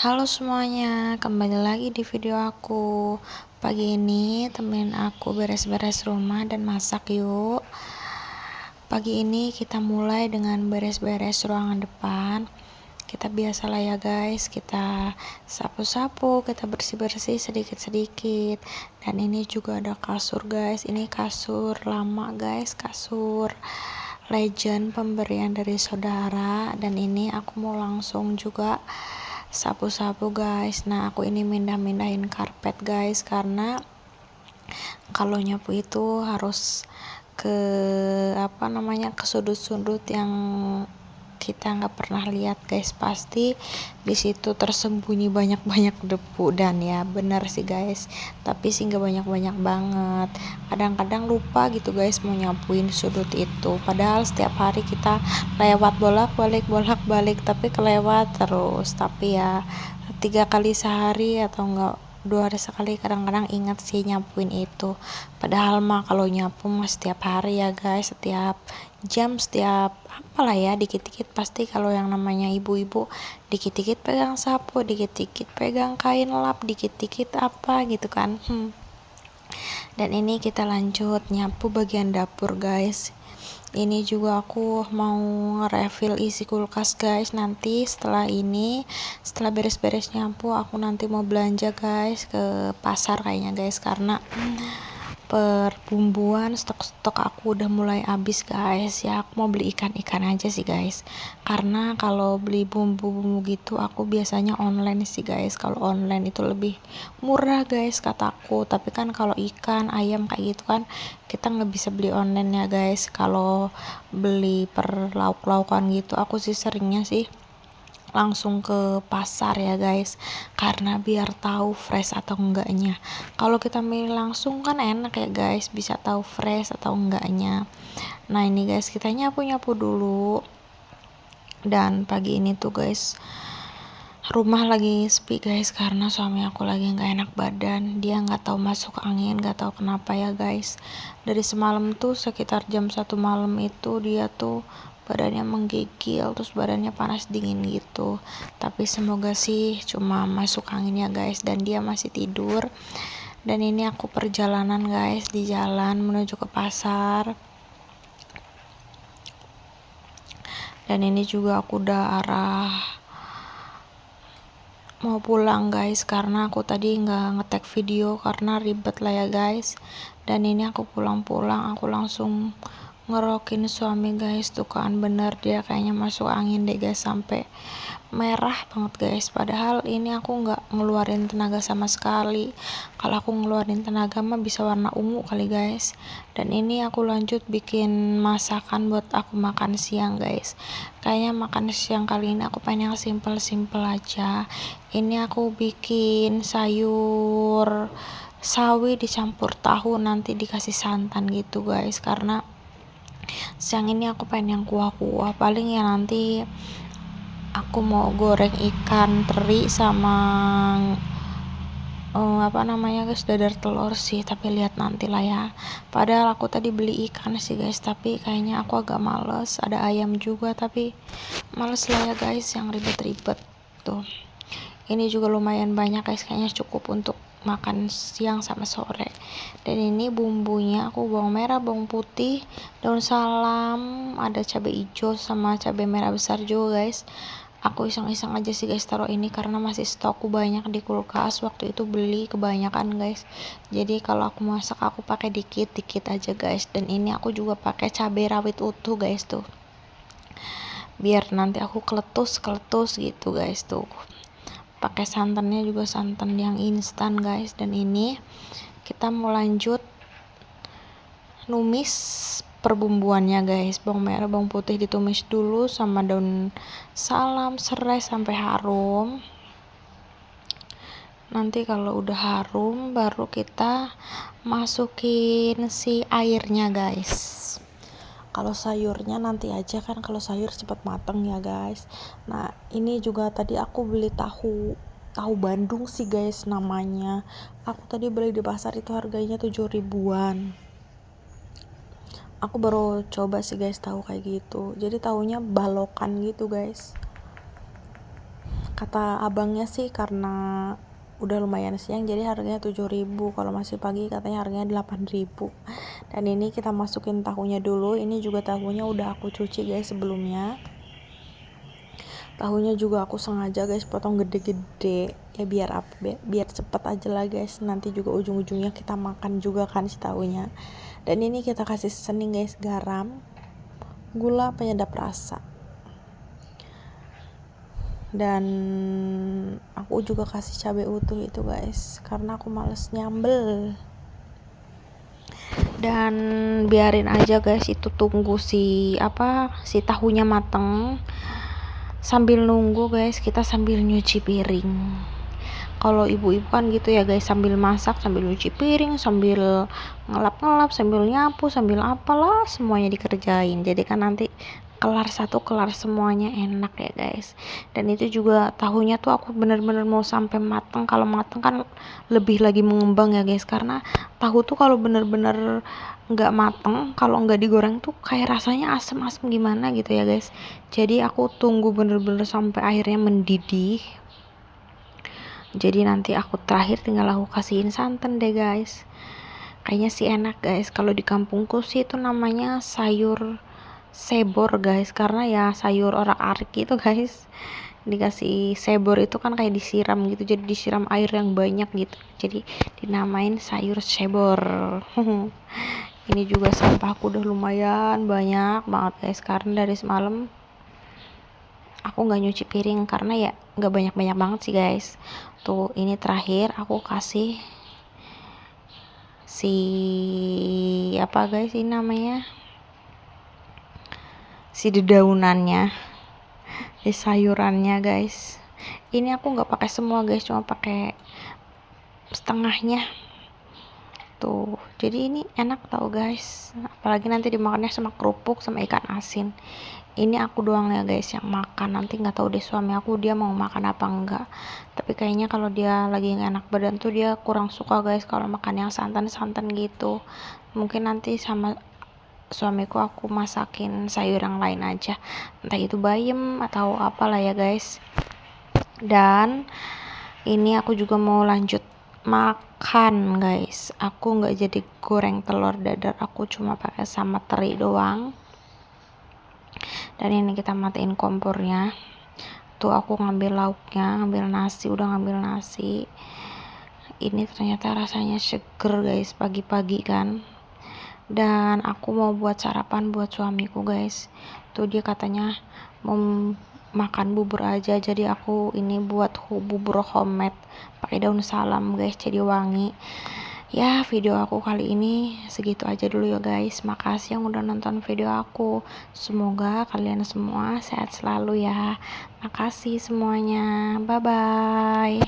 Halo semuanya, kembali lagi di video aku. Pagi ini temenin aku beres-beres rumah dan masak yuk. Pagi ini kita mulai dengan beres-beres ruangan depan. Kita biasalah ya guys, kita sapu-sapu, kita bersih-bersih sedikit-sedikit. Dan ini juga ada kasur guys, ini kasur lama guys, kasur legend pemberian dari saudara. Dan ini aku mau langsung juga sapu-sapu guys. Nah aku ini mindahin karpet guys, karena kalau nyapu itu harus ke ke sudut-sudut yang kita nggak pernah lihat guys. Pasti di situ tersembunyi banyak debu. Dan ya bener sih guys, tapi sih nggak banyak banget. Kadang-kadang lupa gitu guys mau nyapuin sudut itu, padahal setiap hari kita lewat bolak-balik tapi kelewat terus. Tapi ya 3 kali sehari atau enggak 2 hari sekali kadang-kadang ingat sih nyapuin itu. Padahal mah kalau nyapu mah setiap hari ya guys, setiap jam, setiap apalah ya, dikit-dikit pasti. Kalau yang namanya ibu-ibu dikit-dikit pegang sapu, dikit-dikit pegang kain lap, dikit-dikit apa gitu kan. Dan ini kita lanjut nyapu bagian dapur guys. Ini juga aku mau refill isi kulkas guys. Nanti setelah beres-beres nyapu, aku nanti mau belanja guys ke pasar kayaknya guys, karena perbumbuan stok aku udah mulai habis guys. Ya aku mau beli ikan aja sih guys, karena kalau beli bumbu gitu aku biasanya online sih guys. Kalau online itu lebih murah guys kataku, tapi kan kalau ikan ayam kayak gitu kan kita nggak bisa beli online ya guys. Kalau beli per lauk-laukan gitu aku sih seringnya sih langsung ke pasar ya guys, karena biar tahu fresh atau enggaknya. Kalau kita milih langsung kan enak ya guys, bisa tahu fresh atau enggaknya. Nah ini guys, kita nyapu dulu. Dan pagi ini tuh guys, rumah lagi sepi guys, karena suami aku lagi nggak enak badan. Dia nggak tahu masuk angin, nggak tahu kenapa ya guys. Dari semalam tuh sekitar jam 1 malam itu dia tuh badannya menggigil, terus badannya panas dingin gitu. Tapi semoga sih cuma masuk angin ya guys, dan dia masih tidur. Dan ini aku perjalanan guys, di jalan menuju ke pasar. Dan ini juga aku udah arah mau pulang guys, karena aku tadi nggak ngetek video karena ribet lah ya guys. Dan ini aku pulang aku langsung ngerokin suami guys. Tuh kan bener, dia kayaknya masuk angin deh guys, sampai merah banget guys. Padahal ini aku nggak ngeluarin tenaga sama sekali. Kalau aku ngeluarin tenaga mah bisa warna ungu kali guys. Dan ini aku lanjut bikin masakan buat aku makan siang guys. Kayaknya makan siang kali ini aku pengen yang simple aja. Ini aku bikin sayur sawi dicampur tahu, nanti dikasih santan gitu guys, karena siang ini aku pengen yang kuah-kuah. Paling ya nanti aku mau goreng ikan teri sama guys, dadar telur sih, tapi lihat nanti lah ya. Padahal aku tadi beli ikan sih guys, tapi kayaknya aku agak males. Ada ayam juga tapi males lah ya guys yang ribet-ribet tuh. Ini juga lumayan banyak guys, kayaknya cukup untuk makan siang sama sore. Dan ini bumbunya aku bawang merah, bawang putih, daun salam, ada cabai hijau sama cabai merah besar juga guys. Aku iseng-iseng aja sih guys taruh ini karena masih stokku banyak di kulkas. Waktu itu beli kebanyakan guys, jadi kalau aku masak aku pakai dikit aja guys. Dan ini aku juga pakai cabai rawit utuh guys, tuh biar nanti aku keletus gitu guys. Tuh pakai santannya juga santan yang instan guys. Dan ini kita mau lanjut numis perbumbuannya guys. Bawang merah, bawang putih ditumis dulu sama daun salam, serai sampai harum. Nanti kalau udah harum baru kita masukin si airnya guys. Kalau sayurnya nanti aja kan, kalau sayur cepat mateng ya guys. Nah ini juga tadi aku beli tahu Bandung sih guys namanya. Aku tadi beli di pasar itu harganya 7 ribuan. aku baru coba sih guys tahu kayak gitu. Jadi tahunya balokan gitu guys. Kata abangnya sih karena udah lumayan siang jadi harganya 7.000, kalau masih pagi katanya harganya 8.000. Dan ini kita masukin tahunya dulu. Ini juga tahunya udah aku cuci guys sebelumnya. Tahunya juga aku sengaja guys potong gede-gede ya, biar cepet aja lah guys, nanti juga ujung-ujungnya kita makan juga kan si tahunya. Dan ini kita kasih seasoning guys, garam, gula, penyedap rasa, dan aku juga kasih cabai utuh itu guys karena aku males nyambel. Dan biarin aja guys itu tunggu si tahunya mateng. Sambil nunggu guys kita sambil nyuci piring. Kalau ibu-ibu kan gitu ya guys, sambil masak sambil nyuci piring, sambil ngelap-ngelap, sambil nyapu, sambil apalah semuanya dikerjain. Jadi kan nanti kelar satu kelar semuanya, enak ya guys. Dan itu juga tahunya tuh aku bener-bener mau sampai mateng. Kalau mateng kan lebih lagi mengembang ya guys, karena tahu tuh kalau bener-bener nggak mateng, kalau nggak digoreng tuh kayak rasanya asem-asem gimana gitu ya guys. Jadi aku tunggu bener-bener sampai akhirnya mendidih. Jadi nanti aku terakhir tinggal aku kasihin santan deh guys. Kayaknya sih enak guys. Kalau di kampungku sih itu namanya sayur sebor guys, karena ya sayur orak-arik gitu guys. Dikasih sebor itu kan kayak disiram gitu, jadi disiram air yang banyak gitu, jadi dinamain sayur sebor. Ini juga sampahku udah lumayan banyak banget guys, karena dari semalam aku nggak nyuci piring karena ya nggak banyak banget sih guys. Tuh ini terakhir aku kasih si guys, ini namanya si dedaunannya, si sayurannya guys. Ini aku nggak pakai semua guys, cuma pakai setengahnya tuh. Jadi ini enak tau guys, apalagi nanti dimakannya sama kerupuk sama ikan asin. Ini aku doang ya guys yang makan, nanti nggak tahu deh suami aku dia mau makan apa enggak. Tapi kayaknya kalau dia lagi nggak enak badan tuh dia kurang suka guys kalau makan yang santan gitu. Mungkin nanti sama suamiku aku masakin sayur yang lain aja, entah itu bayam atau apalah ya guys. Dan ini aku juga mau lanjut makan guys. Aku nggak jadi goreng telur dadar, aku cuma pakai sama teri doang. Dan ini kita matiin kompornya. Tuh aku ngambil lauknya, ngambil nasi, udah ngambil nasi. Ini ternyata rasanya seger guys, pagi-pagi kan. Dan aku mau buat sarapan buat suamiku guys. Tuh dia katanya mau makan bubur aja, jadi aku ini buat bubur homemade pakai daun salam guys, jadi wangi. Ya video aku kali ini segitu aja dulu ya guys. Makasih yang udah nonton video aku. Semoga kalian semua sehat selalu ya. Makasih semuanya, bye bye.